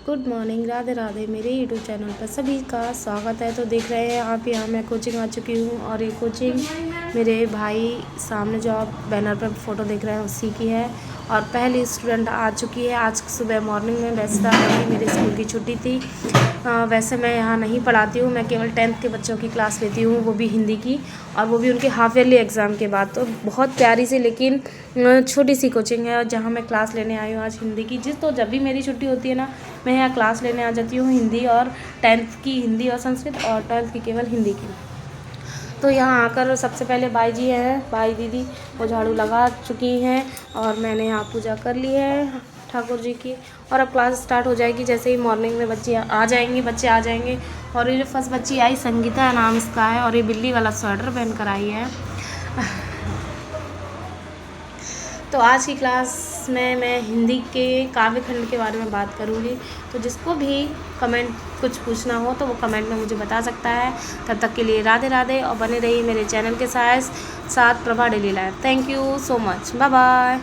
Good morning, Radhe Radhe. मेरे YouTube channel पर सभी का स्वागत है। तो देख रहे हैं आप, यहाँ मैं कोचिंग आ चुकी हूँ और ये कोचिंग मेरे भाई सामने जो आप बैनर पर फ़ोटो देख रहे हैं उसी की है। और पहली स्टूडेंट आ चुकी है आज सुबह मॉर्निंग में। वैसे तो अभी मेरे स्कूल की छुट्टी थी। वैसे मैं यहाँ नहीं पढ़ाती हूँ, मैं केवल 10th के बच्चों की क्लास लेती हूँ, वो भी हिंदी की, और वो भी उनके हाफ ईयरली एग्ज़ाम के बाद। तो बहुत प्यारी सी लेकिन छोटी सी कोचिंग है, और जहाँ मैं क्लास लेने आई हूँ आज हिंदी की। तो जब भी मेरी छुट्टी होती है ना, मैं यहाँ क्लास लेने आ जाती हूँ हिंदी, और 10th की हिंदी और संस्कृत, और 12th की केवल हिंदी की। तो यहाँ आकर सबसे पहले भाई जी हैं, भाई दीदी, वो झाड़ू लगा चुकी हैं और मैंने यहाँ पूजा कर ली है ठाकुर जी की। और अब क्लास स्टार्ट हो जाएगी जैसे ही मॉर्निंग में बच्चे आ जाएंगे। और ये जो फर्स्ट बच्ची आई, संगीता नाम इसका है, और ये बिल्ली वाला स्वेटर पहन कर आई है। तो आज की क्लास में मैं हिंदी के काव्य खंड के बारे में बात करूँगी। तो जिसको भी कमेंट कुछ पूछना हो तो वो कमेंट में मुझे बता सकता है। तब तक के लिए राधे राधे, और बने रहिए मेरे चैनल के साथ Prabha daily life. Thank you so much, bye bye.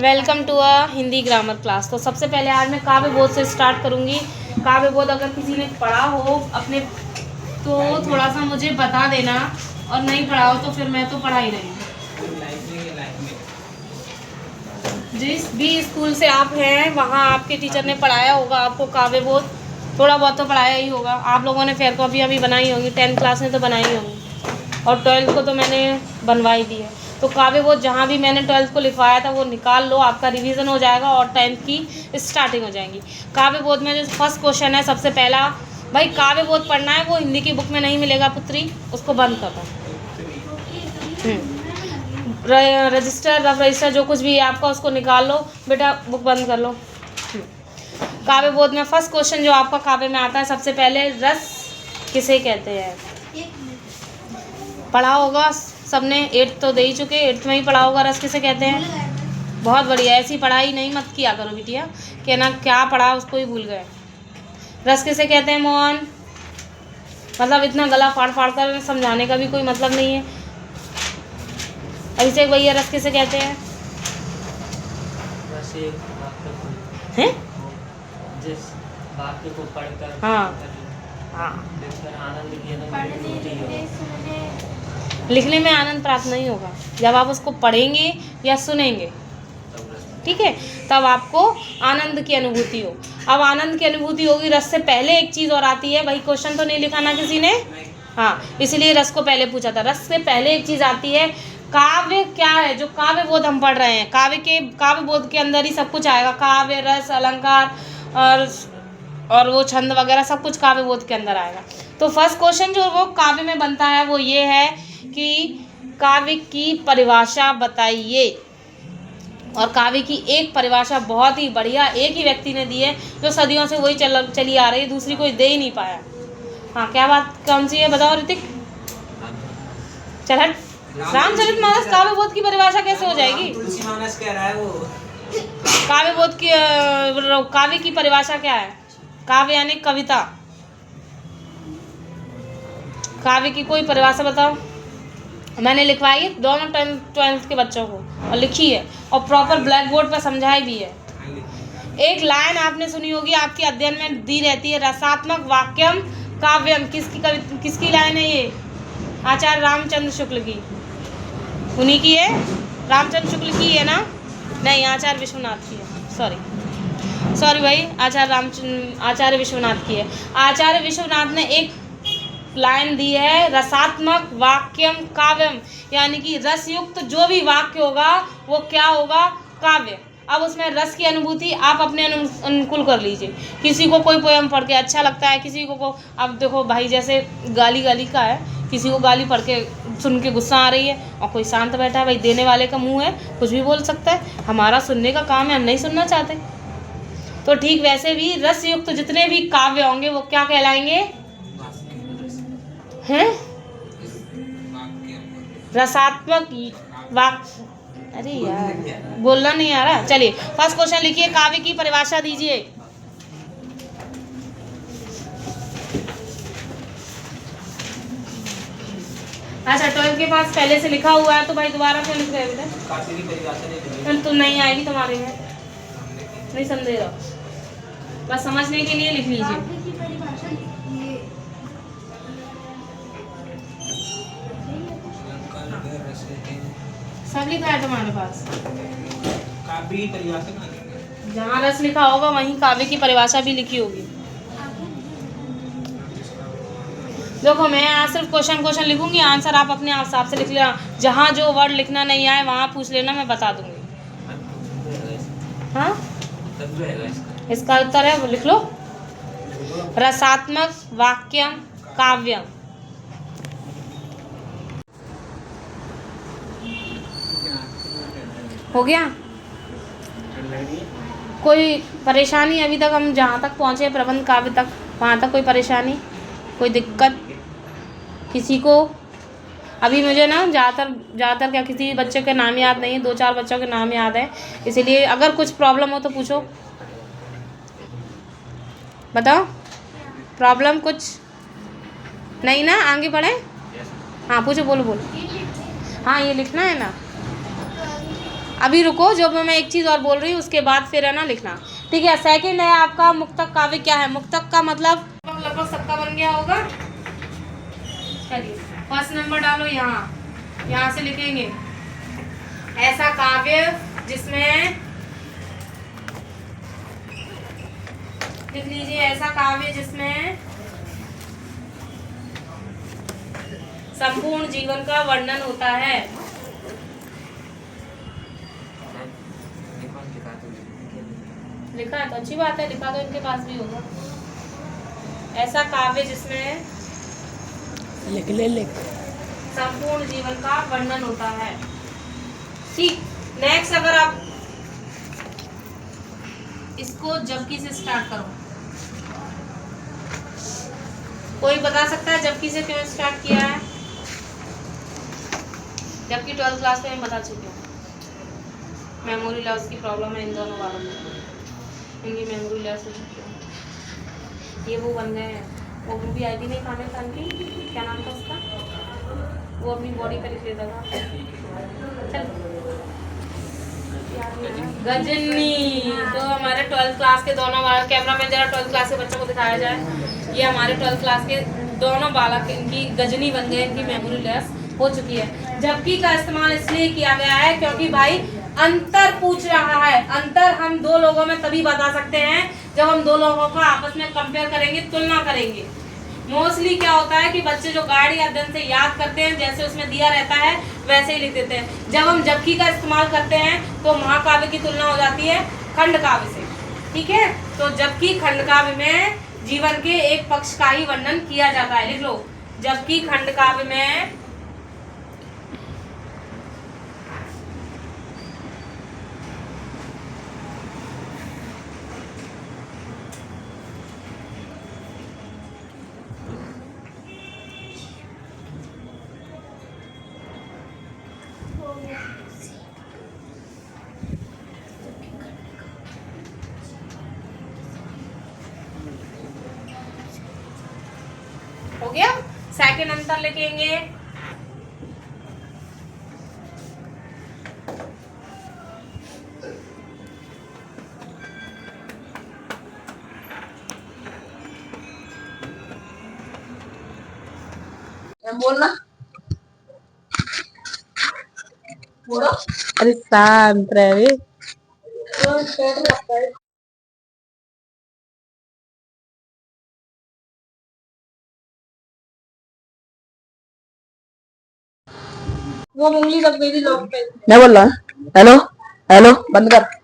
Welcome to a Hindi grammar class. तो सबसे पहले आज मैं काव्य बोध से स्टार्ट करूँगी। काव्य बोध अगर किसी ने पढ़ा हो अपने तो थोड़ा सा मुझे बता देना, और नहीं पढ़ा हो तो फिर मैं तो पढ़ा ही रही हूँ। जिस भी स्कूल से आप हैं वहाँ आपके टीचर ने पढ़ाया होगा आपको काव्य बोध, थोड़ा बहुत तो पढ़ाया ही होगा। आप लोगों ने फेयर कॉपी अभी बनाई होंगी, 10th क्लास में तो बनाई होंगी, और 12th को तो मैंने बनवाई दी है। तो काव्य बोध जहाँ भी मैंने 12th को लिखवाया था वो निकाल लो, आपका रिवीजन हो जाएगा और 10th की स्टार्टिंग हो जाएगी। काव्य बोध में जो फर्स्ट क्वेश्चन है, सबसे पहला, भाई काव्य बोध पढ़ना है, वो हिंदी की बुक में नहीं मिलेगा पुत्री, उसको बंद कर दो। रजिस्टर, रफ रजिस्टर, जो कुछ भी है आपका उसको निकाल लो बेटा, बुक बंद कर लो। काव्य बोध में फर्स्ट क्वेश्चन जो आपका काव्य में आता है, सबसे पहले रस किसे कहते हैं? पढ़ा होगा सबने, 8th तो दे ही चुके, 8th में ही पढ़ा होगा रस किसे कहते हैं। बहुत बढ़िया, ऐसी पढ़ाई नहीं मत किया करो बिटिया, कहना क्या पढ़ा उसको ही भूल गए। रस किसे कहते हैं मोहन? मतलब इतना गला फाड़ फाड़ कर समझाने का भी कोई मतलब नहीं है। अभिषेक भैया, रस किसे कहते हैं? हैं? जिस वाक्य को पढ़कर लिखने में आनंद प्राप्त नहीं होगा, जब आप उसको पढ़ेंगे या सुनेंगे, ठीक है, तब आपको आनंद की अनुभूति हो। अब आनंद की अनुभूति होगी, रस से पहले एक चीज़ और आती है। भाई क्वेश्चन तो नहीं लिखा ना किसी ने, हाँ, इसलिए रस को पहले पूछा था। रस से पहले एक चीज़ आती है, काव्य क्या है? जो काव्य बोध हम पढ़ रहे हैं, काव्य बोध के अंदर ही सब कुछ आएगा। काव्य, रस, अलंकार और वो छंद वगैरह सब कुछ काव्य बोध के अंदर आएगा। तो फर्स्ट क्वेश्चन जो वो काव्य में बनता है वो ये है कि काव्य की परिभाषा बताइए। और काव्य की एक परिभाषा बहुत ही बढ़िया एक ही व्यक्ति ने दी है, जो सदियों से वही चली आ रही है, दूसरी कोई दे ही नहीं पाया। हाँ, क्या बात, कौन सी है बताओ ऋतिक? चल हट। रामचरितमानस काव्य बोध की परिभाषा कैसे हो जाएगी? तुलसीमानस कह रहा है वो। काव्य बोध की काव्य की परिभाषा क्या है? काव्य यानी कविता। काव्य की कोई परिभाषा बताओ। मैंने लिखवाई है दोनों 12th के बच्चों को, और लिखी है, और प्रॉपर ब्लैक बोर्ड पर समझाई भी है। एक लाइन आपने सुनी होगी, आपके अध्ययन में दी रहती है, रसात्मक वाक्यम काव्यम। किसकी लाइन है ये? आचार्य रामचंद्र शुक्ल की। उन्हीं की है, रामचंद्र शुक्ल की है ना? नहीं, आचार्य विश्वनाथ की है। सॉरी भाई, आचार्य विश्वनाथ की है। आचार्य विश्वनाथ ने एक लाइन दी है, रसात्मक वाक्यम काव्यम, यानी कि रसयुक्त जो भी वाक्य होगा वो क्या होगा? काव्य। अब उसमें रस की अनुभूति आप अपने अनुकूल कर लीजिए। किसी को कोई पोयम पढ़ के अच्छा लगता है, किसी को अब देखो भाई, जैसे गाली का है, किसी को गाली पढ़ के सुन के गुस्सा आ रही है, और कोई शांत बैठा है, भाई देने वाले का मुंह है, कुछ भी बोल सकता है। हमारा सुनने का काम है, हम नहीं सुनना चाहते। तो ठीक वैसे भी रसयुक्त जितने भी काव्य होंगे वो क्या कहलाएंगे? हैं? रसात्मक वाक्य। अरे यार, बोलना नहीं आ रहा। चलिए फर्स्ट क्वेश्चन लिखिए, काव्य की परिभाषा दीजिए। अच्छा, 12th के पास पहले से लिखा हुआ है, तो भाई दोबारा क्यों लिख रहे हो बेटा? काव्य की परिभाषा नहीं, तो नहीं आएगी तुम्हारे में। नहीं समझे रहो, बस समझने के लिए लिख लीजिए। काव्य की परिभाषा लिखिए। सब लिखा है तुम्हारे पास? काव्य की परिभाषा कहाँ लिखी है? जहाँ रस लिखा होगा वहीं काव्य की परिभाषा भी लिखी होगी। देखो मैं यहाँ सिर्फ क्वेश्चन लिखूंगी, आंसर आप अपने हिसाब से लिख लेना। जहाँ जो वर्ड लिखना नहीं आए वहाँ पूछ लेना, मैं बता दूंगी। हाँ, तब रहेगा इसका। इसका उत्तर है, वो लिख लो, रसात्मक वाक्यम काव्यम। हो गया? कोई परेशानी अभी तक हम जहाँ तक पहुँचे प्रबंध काव्य तक, वहाँ तक कोई परेशानी, कोई दिक्कत किसी को? अभी मुझे ना ज़्यादातर क्या किसी बच्चे के नाम याद नहीं है, 2-4 बच्चों के नाम याद है, इसीलिए अगर कुछ प्रॉब्लम हो तो पूछो, बताओ। प्रॉब्लम कुछ नहीं ना? आगे बढ़े? हाँ पूछो, बोलो। हाँ ये लिखना है ना। अभी रुको, जब मैं एक चीज़ और बोल रही हूँ उसके बाद फिर है ना लिखना, ठीक है? सेकंड है आपका मुक्तक काव्य। क्या है मुक्तक का मतलब? लगभग सबका बन गया होगा। चलिए फर्स्ट नंबर डालो यहाँ से लिखेंगे, ऐसा काव्य जिसमें, लिख लीजिए, ऐसा काव्य जिसमें संपूर्ण जीवन का वर्णन होता है। लिखा है तो अच्छी बात है, लिखा तो इनके पास भी होगा। ऐसा काव्य जिसमें लिख संपूर्ण जीवन का वर्णन होता है। ठीक, नेक्स्ट अगर आप इसको जबकि से स्टार्ट करो, कोई बता सकता है जबकि से क्यों स्टार्ट किया है? जबकि 12th क्लास में बता चुके हैं, मेमोरी लॉस की प्रॉब्लम है इन दोनों वालों में, इनकी मेमोरी लॉस हो चुकी है। ये वो बन गए हैं, वो भी आई थी नहीं खाने खान की, क्या नाम था उसका, वो अपनी बॉडी पे लिख लेता था, चल गजनी। तो हमारे 12th क्लास के दोनों बालक, कैमरा में जरा 12th क्लास के बच्चों को दिखाया जाए, ये हमारे 12th क्लास के दोनों बालक, इनकी गजनी बन गए, इनकी मेमोरी लॉस हो चुकी है। जबकि का इस्तेमाल इसलिए किया गया है क्योंकि भाई अंतर पूछ रहा है। अंतर हम दो लोगों में तभी बता सकते हैं जब हम दो लोगों को आपस में कंपेयर करेंगे, तुलना करेंगे। मोस्टली क्या होता है कि बच्चे जो गाड़ी अध्ययन से याद करते हैं, जैसे उसमें दिया रहता है वैसे ही लिख देते हैं। जब हम जबकि का इस्तेमाल करते हैं तो महाकाव्य की तुलना हो जाती है खंड काव्य से, ठीक है? तो जबकि खंड काव्य में जीवन के एक पक्ष का ही वर्णन किया जाता है, लिख लो, जबकि खंड काव्य में हो गया। सेकंड अंतर लिखेंगे, बोलना, बोलो। अरे शांत रहे। वो उंगली दब गई थी लोग पे। मैं बोल रहा हूँ, हेलो हेलो, बंद कर।